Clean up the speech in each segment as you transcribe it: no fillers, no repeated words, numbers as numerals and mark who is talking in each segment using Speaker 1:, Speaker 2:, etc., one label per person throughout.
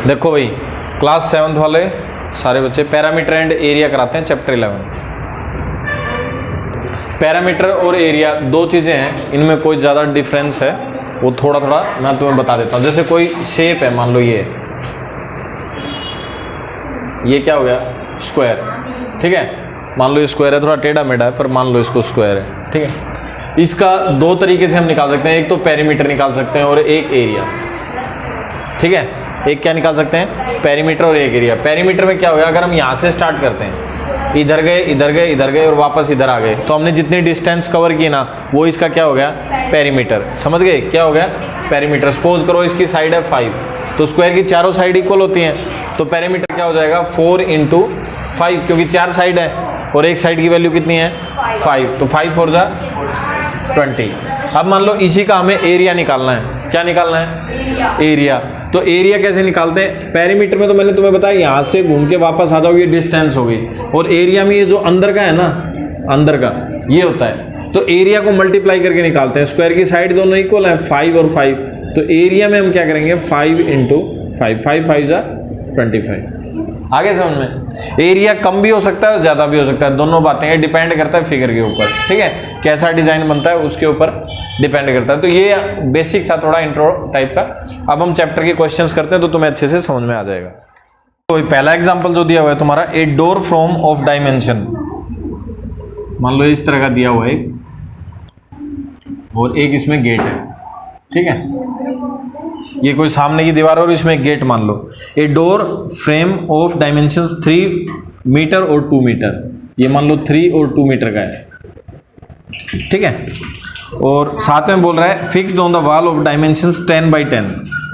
Speaker 1: देखो भाई, class 7th वाले सारे बच्चे पैरामीटर एंड एरिया कराते हैं चैप्टर 11। पैरामीटर और एरिया दो चीज़ें हैं, इनमें कोई ज़्यादा डिफरेंस है वो थोड़ा थोड़ा मैं तुम्हें बता देता हूँ। जैसे कोई शेप है, मान लो ये क्या हो गया, स्क्वायर, ठीक है। मान लो ये स्क्वायर है, थोड़ा टेढ़ा मेढ़ा है पर मान लो इसको स्क्वायर है, ठीक है। इसका दो तरीके से हम निकाल सकते हैं, एक तो पेरीमीटर निकाल सकते हैं और एक एरिया, ठीक है। एक क्या निकाल सकते हैं, पेरीमीटर और एक एरिया। पेरीमीटर में क्या हो गया, अगर हम यहाँ से स्टार्ट करते हैं, इधर गए इधर गए इधर गए और वापस इधर आ गए, तो हमने जितनी डिस्टेंस कवर की ना वो इसका क्या हो गया, पेरीमीटर। समझ गए क्या हो गया, पेरीमीटर। सपोज करो इसकी साइड है 5, तो स्क्वायर की चारों साइड इक्वल होती हैं, तो पेरीमीटर क्या हो जाएगा 4 × 5, क्योंकि 4 साइड है और एक साइड की वैल्यू कितनी है 5, तो 5 4 जा 20। अब मान लो इसी का हमें एरिया निकालना है। क्या निकालना है, एरिया। तो एरिया कैसे निकालते हैं, पेरीमीटर में तो मैंने तुम्हें बताया यहाँ से घूम के वापस आ जाओ, ये डिस्टेंस हो गई। और एरिया में ये जो अंदर का है ना, अंदर का ये होता है, तो एरिया को मल्टीप्लाई करके निकालते हैं। स्क्वायर की साइड दोनों इक्वल है, 5 और 5, तो एरिया में हम क्या करेंगे 5 × 5, 5 5 जा 25। आगे समझ में। एरिया कम भी हो सकता है और ज़्यादा भी हो सकता है, दोनों बातें हैं, डिपेंड करता है फिगर के ऊपर, ठीक है। कैसा डिज़ाइन बनता है उसके ऊपर डिपेंड करता है। तो ये बेसिक था, थोड़ा इंट्रो टाइप का। अब हम चैप्टर के क्वेश्चंस करते हैं तो तुम्हें अच्छे से समझ में आ जाएगा। तो पहला एग्जांपल जो दिया हुआ है तुम्हारा, a door from of dimension, मान लो इस तरह का दिया हुआ है और एक इसमें गेट है, ठीक है। ये कोई सामने की दीवार और इसमें गेट मान लो। A door frame of dimensions 3 metre और 2 मीटर, ये मान लो 3 और 2 मीटर का है, ठीक है। और साथ में बोल रहा है fixed on the wall of dimensions 10×10,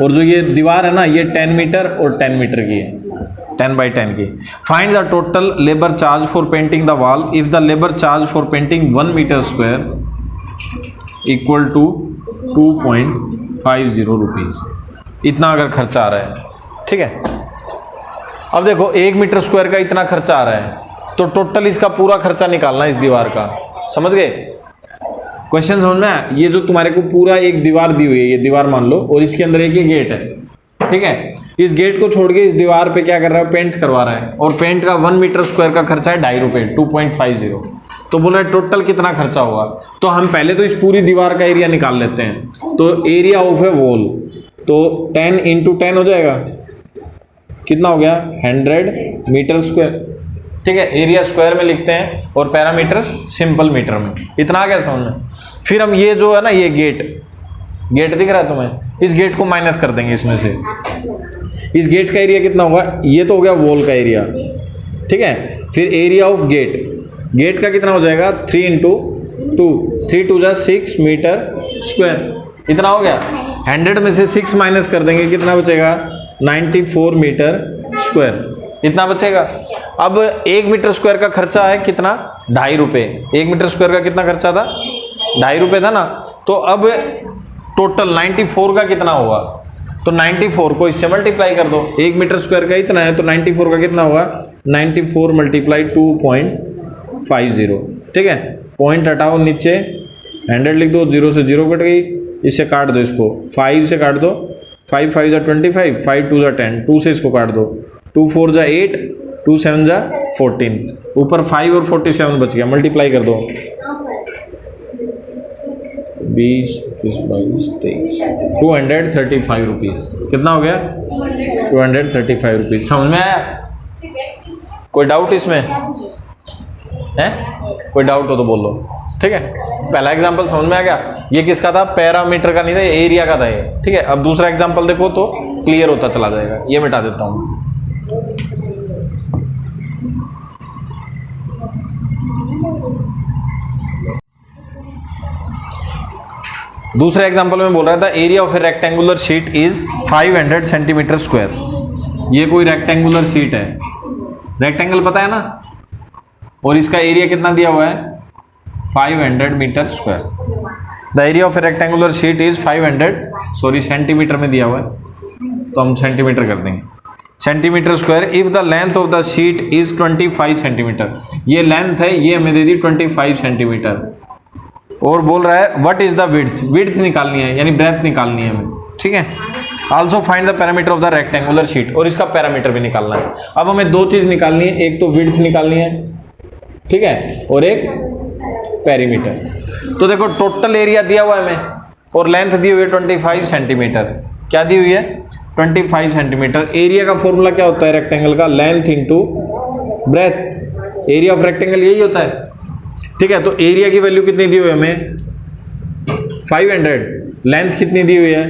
Speaker 1: और जो ये दीवार है ना ये 10 मीटर और 10 मीटर की है, 10×10 की। Find the total labour charge for painting the wall if the labour charge for painting 1 metre square equal to 2.50 rupees. इतना अगर खर्चा आ रहा है, ठीक है। अब देखो 1 मीटर स्क्वायर का इतना खर्चा आ रहा है, तो टोटल इसका पूरा खर्चा निकालना है इस दीवार का। समझ गए क्वेश्चन, समझ में आया। ये जो तुम्हारे को पूरा एक दीवार दी हुई है, ये दीवार मान लो, और इसके अंदर एक ही गेट है, ठीक है। इस गेट को छोड़ के इस दीवार पे क्या कर रहा है, पेंट करवा रहा है, और पेंट का 1 मीटर स्क्वायर का खर्चा है 2.5 रुपये, 2.50। तो बोल रहा है टोटल कितना खर्चा होगा। तो हम पहले तो इस पूरी दीवार का एरिया निकाल लेते हैं। तो एरिया ऑफ ए वॉल, तो 10 × 10 हो जाएगा, कितना हो गया 100 मीटर स्क्वायर, ठीक है। एरिया स्क्वायर में लिखते हैं और पैरामीटर सिंपल मीटर में। इतना आ गया समझ में। फिर हम ये जो है ना, ये गेट दिख रहा है तुम्हें, इस गेट को माइनस कर देंगे इसमें से। इस गेट का एरिया कितना होगा, ये तो हो गया वॉल का एरिया, ठीक है। फिर एरिया ऑफ गेट का कितना हो जाएगा 3 × 2, 3 2 जा 6 मीटर स्क्वायर, इतना हो गया। 100 में से 6 माइनस कर देंगे, कितना बचेगा 94 मीटर स्क्वायर, इतना बचेगा। अब 1 मीटर स्क्वायर का खर्चा है कितना 2.5 रुपये। 1 मीटर स्क्वायर का कितना खर्चा था 2.5 रुपये था ना। तो अब टोटल 94 का कितना होगा, तो 94 को इससे मल्टीप्लाई कर दो। 1 मीटर स्क्वायर का इतना है तो 94 का कितना होगा 94 × 2.50, ठीक है। पॉइंट हटाओ, नीचे 100 लिख दो, 0 से 0 कट गई, इससे काट दो, इसको 5 से काट दो, 5 5 जा 25, 5 2 जा 10, 2 से इसको काट दो, 2 4 जा 8, 2 7 जा 14, ऊपर 5 और 47 बच गया, मल्टीप्लाई कर दो 20 22 23, 235 रुपीज़। कितना हो गया 235 रुपीज़। समझ में आया, कोई डाउट इसमें है, कोई डाउट हो तो बोल लो, ठीक है। पहला एग्जांपल समझ में आ गया। ये किसका था, पैरामीटर का नहीं था, एरिया का था ये, ठीक है। अब दूसरा एग्जांपल देखो तो क्लियर होता चला जाएगा। ये मिटा देता हूँ। दूसरे एग्जांपल में बोल रहा था area of a rectangular sheet is 500 centimetre square. ये कोई रेक्टेंगुलर शीट है, रेक्टेंगल पता है ना, और इसका एरिया कितना दिया हुआ है 500 metre square. The area of a rectangular sheet is 500 centimetre में दिया हुआ है, तो हम सेंटीमीटर कर देंगे, centimetre square. If the length of the sheet is 25 centimetre, ये लेंथ है, ये हमें दे दी 25 सेंटीमीटर। और बोल रहा है what is the width, width निकालनी है यानी ब्रेथ निकालनी है हमें, ठीक है। Also find the parameter of the rectangular sheet, और इसका पैरामीटर भी निकालना है। अब हमें दो चीज निकालनी है, एक तो विड्थ निकालनी है, ठीक है, और एक पेरीमीटर। तो देखो टोटल एरिया दिया हुआ है हमें और लेंथ दी हुई है 25 सेंटीमीटर। क्या दी हुई है? 25 सेंटीमीटर। एरिया का फॉर्मूला क्या होता है रेक्टेंगल का? Length into breadth. Area of rectangle यही होता है, ठीक है। तो एरिया की वैल्यू कितनी दी हुई है हमें? 500। लेंथ कितनी दी हुई है?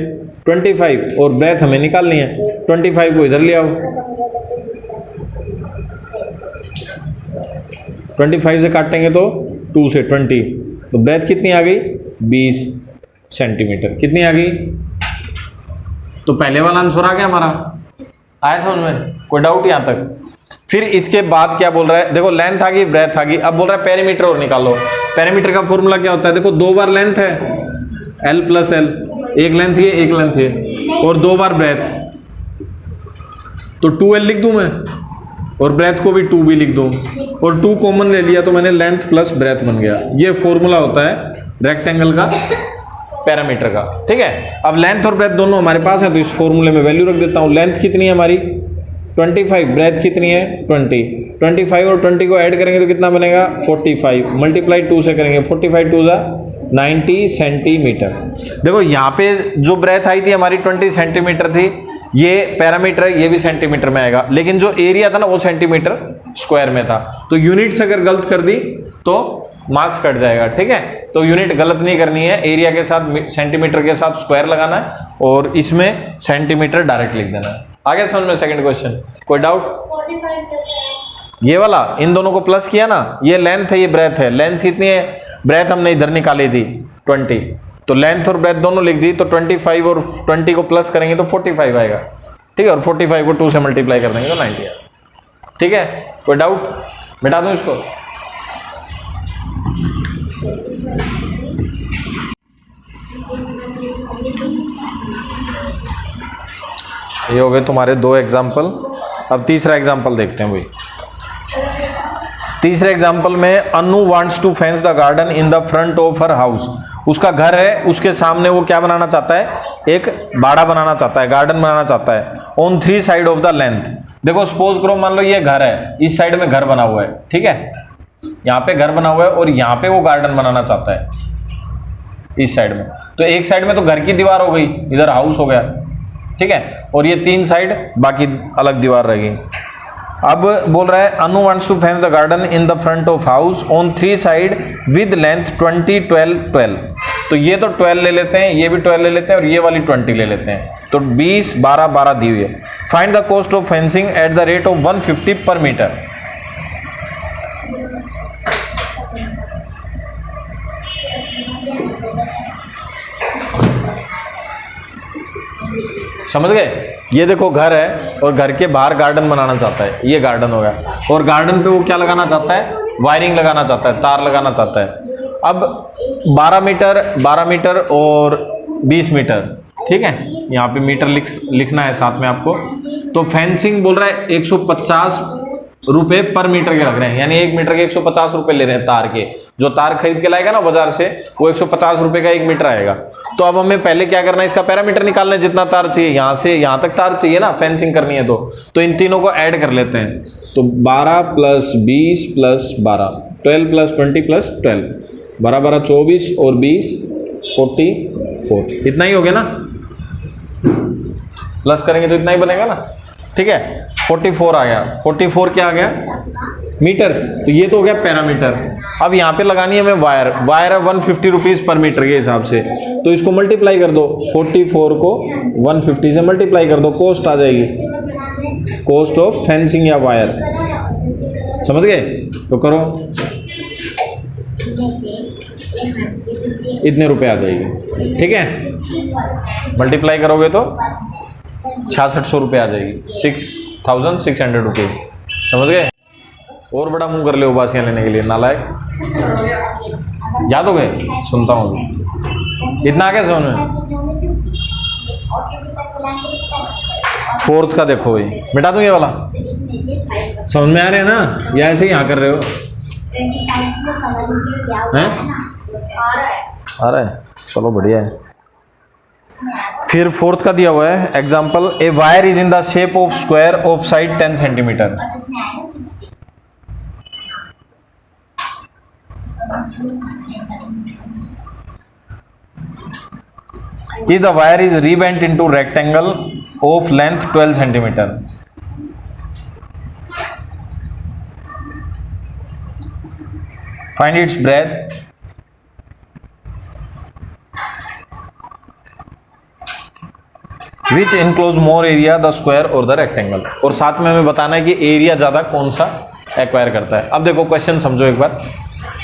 Speaker 1: 25, और ब्रेथ हमें निकालनी है। 25 को इधर ले आओ, 25 से काटेंगे तो 2 से 20, तो ब्रेथ कितनी आ गई? 20 सेंटीमीटर। कितनी आ गई? तो पहले वाला आंसर आ गया हमारा। आया समझ में? कोई डाउट यहाँ तक? फिर इसके बाद क्या बोल रहा है? देखो लेंथ आ गई, ब्रेथ आ गई, अब बोल रहा है पेरीमीटर और निकालो। पेरीमीटर का फॉर्मूला क्या होता है? देखो 2 बार लेंथ है L प्लस L, एक लेंथ ये एक लेंथ है, और 2 बार ब्रेथ, तो 2L लिख दूं मैं, और ब्रेथ को भी 2B लिख दूं, और 2 कॉमन ले लिया तो मैंने लेंथ प्लस ब्रेथ बन गया। ये फॉर्मूला होता है रेक्टेंगल का पैरामीटर का, ठीक है। अब लेंथ और ब्रेथ दोनों हमारे पास है, तो इस फॉर्मूले में वैल्यू रख देता हूं। लेंथ कितनी है हमारी? 25, ब्रेथ कितनी है? 20। 25 और 20 को ऐड करेंगे तो कितना बनेगा? 45, मल्टीप्लाई 2 से करेंगे, 45 2 जा 90 सेंटीमीटर। देखो यहाँ पे जो ब्रेथ आई थी हमारी 20 सेंटीमीटर थी, ये पैरामीटर है, ये भी सेंटीमीटर में आएगा, लेकिन जो एरिया था ना वो सेंटीमीटर स्क्वायर में था। तो यूनिट्स अगर गलत कर दी तो मार्क्स कट जाएगा, ठीक है। तो यूनिट गलत नहीं करनी है, एरिया के साथ सेंटीमीटर के साथ स्क्वायर लगाना है, और इसमें सेंटीमीटर डायरेक्ट लिख देना है। आगे समझ में? सेकंड क्वेश्चन कोई डाउट?
Speaker 2: 45
Speaker 1: ये वाला इन दोनों को प्लस किया ना, ये लेंथ है ये ब्रेथ है। लेंथ कितनी है? ब्रेथ हमने इधर निकाली थी 20, तो लेंथ और ब्रेथ दोनों लिख दी, तो 25 और 20 को प्लस करेंगे तो 45 आएगा, ठीक है, और 45 को 2 से मल्टीप्लाई कर देंगे तो 90 आएगा, ठीक है। कोई डाउट? मिटा दूं इसको? ये हो गए तुम्हारे 2 एग्जाम्पल। अब तीसरा एग्जाम्पल देखते हैं भाई। तीसरे एग्जाम्पल में Anu wants to fence the garden in the front of her house. उसका घर है, उसके सामने वो क्या बनाना चाहता है? एक बाड़ा बनाना चाहता है, गार्डन बनाना चाहता है, on 3 side of the length. देखो सपोज करो, मान लो ये घर है, इस साइड में घर बना हुआ है, ठीक है, यहाँ पे घर बना हुआ है, और यहाँ पे वो गार्डन बनाना चाहता है इस साइड में। तो एक साइड में तो घर की दीवार हो गई, इधर हाउस हो गया, ठीक है, और ये 3 साइड बाकी अलग दीवार रह गई। अब बोल रहा है Anu wants to fence the garden in the front of house on 3 side with length 20 12 12। तो ये तो 12 ले लेते हैं, ये भी 12 ले लेते हैं, और ये वाली 20 ले लेते हैं, तो 20 12 12 दी हुई है। Find the cost of fencing at the rate of 150 पर मीटर। समझ गए? ये देखो घर है और घर के बाहर गार्डन बनाना चाहता है, ये गार्डन हो गया, और गार्डन पे वो क्या लगाना चाहता है? वायरिंग लगाना चाहता है, तार लगाना चाहता है। अब 12 मीटर और 20 मीटर, ठीक है, यहाँ पे मीटर लिखना है साथ में आपको। तो फेंसिंग बोल रहा है 150 रुपए पर मीटर के लग रहे हैं, यानी 1 मीटर के 150 रुपए ले रहे हैं तार के। जो तार खरीद के लाएगा ना बाजार से, वो 150 रुपए का 1 मीटर आएगा। तो अब हमें पहले क्या करना है? इसका पैरामीटर निकालना है, जितना तार चाहिए, यहाँ से यहाँ तक तार चाहिए ना, फेंसिंग करनी है तो इन तीनों को ऐड कर लेते हैं। तो 12 प्लस 20 प्लस 12, 12 प्लस 20 प्लस 12, 12 12 24 और 20 44, इतना ही हो गया ना। प्लस करेंगे तो इतना ही बनेगा ना, ठीक है। 44 आ गया। 44 क्या आ गया? मीटर। तो ये तो हो गया पैरामीटर। अब यहाँ पे लगानी है हमें वायर है 150 रुपीज़ पर मीटर के हिसाब से, तो इसको मल्टीप्लाई कर दो, 44 को 150 से मल्टीप्लाई कर दो, कॉस्ट आ जाएगी, कॉस्ट ऑफ फेंसिंग या वायर। समझ गए? तो करो, इतने रुपए आ जाएगी, ठीक है। मल्टीप्लाई करोगे तो 6600 रुपये आ जाएगी, 6600 रुपीज़। समझ गए? और बड़ा मुंह कर ले उबासियाँ लेने के लिए, नालायक। याद हो गए? सुनता हूँ, इतना आ गया समझ में? 4th का देखो भाई, मिटा दूँ ये वाला? समझ में आ रहे हैं ना, या ऐसे ही यहाँ कर रहे हो? हैं? आ रहा है, चलो बढ़िया है। फिर फोर्थ का दिया हुआ है example, a wire is in the shape of square of side 10 centimetre.
Speaker 2: और इसमें आएगा 60।
Speaker 1: If the wire is rebent into rectangle of length 12 centimeter, find its breadth, which enclose more area, the square or the rectangle। और साथ में हमें बताना है कि एरिया ज्यादा कौन सा एक्वायर करता है। अब देखो क्वेश्चन समझो एक बार,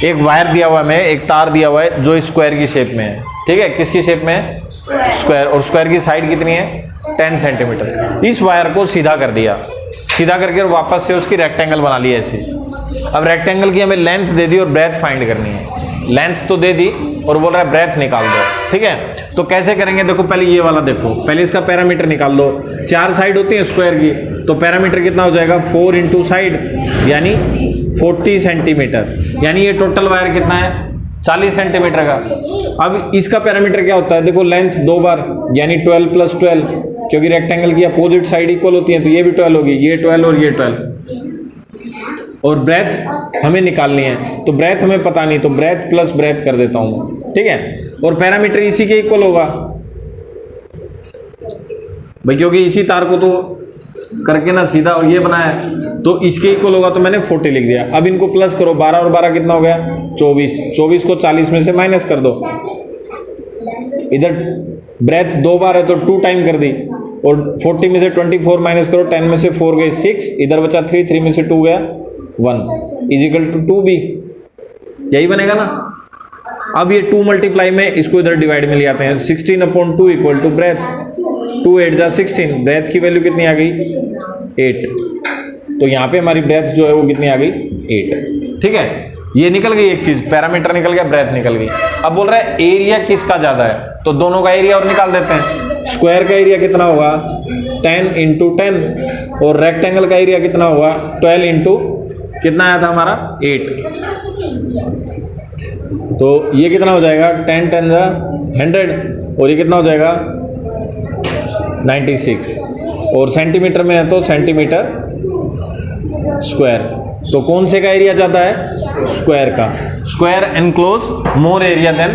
Speaker 1: एक वायर दिया हुआ है हमें, एक तार दिया हुआ है जो स्क्वायर की शेप में है, ठीक है, किसकी शेप में है, स्क्वायर, और स्क्वायर की साइड कितनी है 10 सेंटीमीटर। इस वायर को सीधा कर दिया, सीधा करके और वापस से उसकी रेक्टेंगल बना ली ऐसी। अब रेक्टेंगल की हमें लेंथ दे दी और ब्रेथ फाइंड करनी है। लेंथ तो दे दी और बोल रहा है ब्रेथ निकाल दो, ठीक है। तो कैसे करेंगे, देखो पहले ये वाला देखो, पहले इसका पैरामीटर निकाल दो। 4 साइड होती है स्क्वायर की, तो पैरामीटर कितना हो जाएगा 4 इंटू साइड यानी 40 सेंटीमीटर, यानी ये टोटल वायर कितना है 40 सेंटीमीटर का। अब इसका पैरामीटर क्या होता है, देखो लेंथ 2 बार यानी 12 प्लस 12, क्योंकि रेक्टेंगल की अपोजिट साइड इक्वल होती है तो ये भी 12 होगी, ये 12 और ये 12। और ब्रेथ हमें निकालनी है, तो ब्रेथ हमें पता नहीं, तो ब्रेथ प्लस ब्रेथ कर देता हूँ, ठीक है। और पैरामीटर इसी के इक्वल होगा भाई, क्योंकि इसी तार को तो करके ना सीधा और ये बनाया है, तो इसके इक्वल होगा, तो मैंने 40 लिख दिया। अब इनको प्लस करो, 12 और 12 कितना हो गया 24, 24 को 40 में से माइनस कर दो। इधर ब्रेथ 2 बार है तो 2 टाइम कर दी, और 40 में से 24 माइनस करो, 10 में से 4 गए 6, इधर बचा 3, 3 में से 2 गया 1 इजिकल टू 2b, यही बनेगा ना। अब ये 2 मल्टीप्लाई में इसको इधर डिवाइड में ले आते हैं, 16/2 इक्वल टू ब्रेथ, 2 8 जा 16, ब्रेथ की वैल्यू कितनी आ गई 8, तो यहाँ पे हमारी ब्रेथ जो है वो कितनी आ गई 8, ठीक है। ये निकल गई एक चीज, पैरामीटर निकल गया, ब्रेथ निकल गई। अब बोल रहा है एरिया किसका ज्यादा है, तो दोनों का एरिया और निकाल देते हैं। स्क्वायर का एरिया कितना होगा 10 इंटू 10, और रेक्टेंगल का एरिया कितना होगा 12 इंटू कितना आया था हमारा 8, तो ये कितना हो जाएगा 10 10 जा 100, और ये कितना हो जाएगा 96, और सेंटीमीटर में है तो सेंटीमीटर स्क्वायर। तो कौन से का एरिया ज़्यादा है स्क्वायर का, square enclose more area than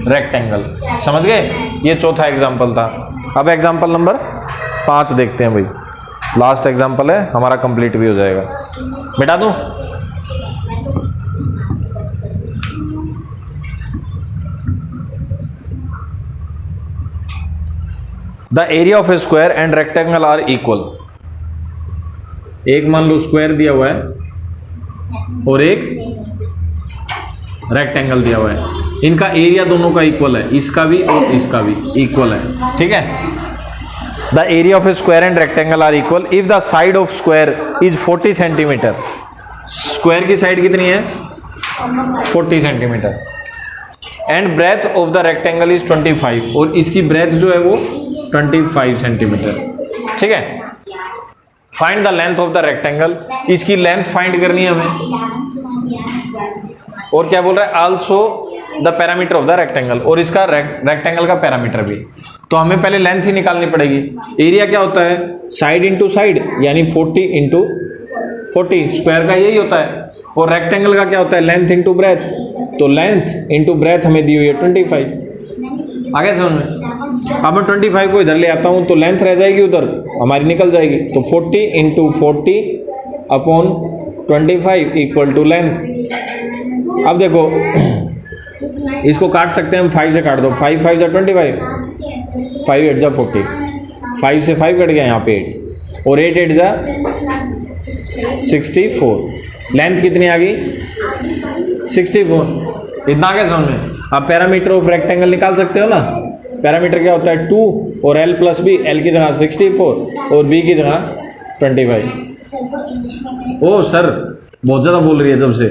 Speaker 1: rectangle. समझ गए, ये चौथा एग्जाम्पल था। अब एग्जाम्पल नंबर 5 देखते हैं भाई, लास्ट एग्जाम्पल है हमारा, कंप्लीट भी हो जाएगा। मिटा दूं, the area of a square and rectangle are equal. एक मान लो स्क्वायर दिया हुआ है और एक रेक्टेंगल दिया हुआ है, इनका एरिया दोनों का इक्वल है, इसका भी और इसका भी इक्वल है, ठीक है। The area of a square and rectangle are equal if the side of square is 40 centimetre. Square की साइड कितनी है 40 centimetre, and breadth of the rectangle is 25, और इसकी ब्रेथ जो है वो 25 सेंटीमीटर, ठीक है। Find the length of the rectangle, इसकी लेंथ फाइंड करनी है हमें, और क्या बोल रहा है also the parameter of the rectangle, और इसका रेक्टेंगल का पैरामीटर भी। तो हमें पहले लेंथ ही निकालनी पड़ेगी। एरिया क्या होता है साइड इंटू साइड यानी 40 इंटू 40, स्क्वायर का यही होता है, और रेक्टेंगल का क्या होता है लेंथ इंटू ब्रेथ, तो लेंथ इंटू ब्रेथ हमें दी हुई है 25। आगे समझ में, अब मैं 25 को इधर ले आता हूँ तो लेंथ रह जाएगी उधर हमारी निकल जाएगी, तो 40 into 40 upon 25 equal to length. अब देखो इसको काट सकते हैं हम, 5 से काट दो, 5 5 जा 25, 5 8 जा 40, 5 से 5 कट गया यहाँ पे 8, और 8 8 जा 64। लेंथ कितनी आ गई 64। इतना आगे समझ में। आप पैरामीटर ऑफ रेक्टेंगल निकाल सकते हो ना, पैरामीटर क्या होता है 2 और L प्लस बी, L की जगह 64 और B की जगह 25। ओ सर बहुत ज़्यादा बोल रही है, जब से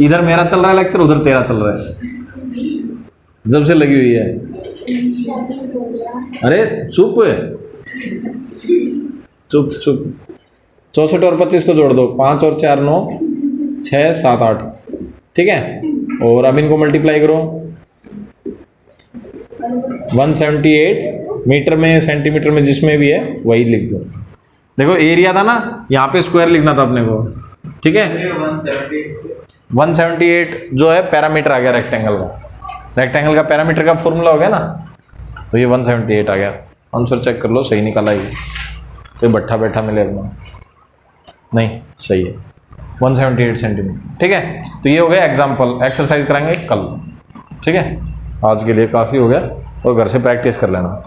Speaker 1: इधर मेरा चल रहा है लेक्चर उधर तेरा चल रहा है, जब से लगी हुई है। अरे चुप है, चुप चुप। 64 और 25 को जोड़ दो, 5 और 4 9 6 7 8, ठीक है। और अब इनको मल्टीप्लाई करो, 178 मीटर में सेंटीमीटर में जिसमें भी है वही लिख दो। देखो एरिया था ना, यहाँ पे स्क्वायर लिखना था अपने को, ठीक है। 178 जो है पैरामीटर आ गया रेक्टेंगल का। रेक्टेंगल का पैरामीटर का फॉर्मूला हो गया ना, तो ये 178 आ गया। आंसर चेक कर लो, सही निकाला ये, तो भट्ठा बैठा मिले अपना, नहीं सही है 178 सेंटीमीटर, ठीक है। तो ये हो गया एग्जाम्पल, एक्सरसाइज कराएंगे कल, ठीक है। आज के लिए काफ़ी हो गया और घर से प्रैक्टिस कर लेना।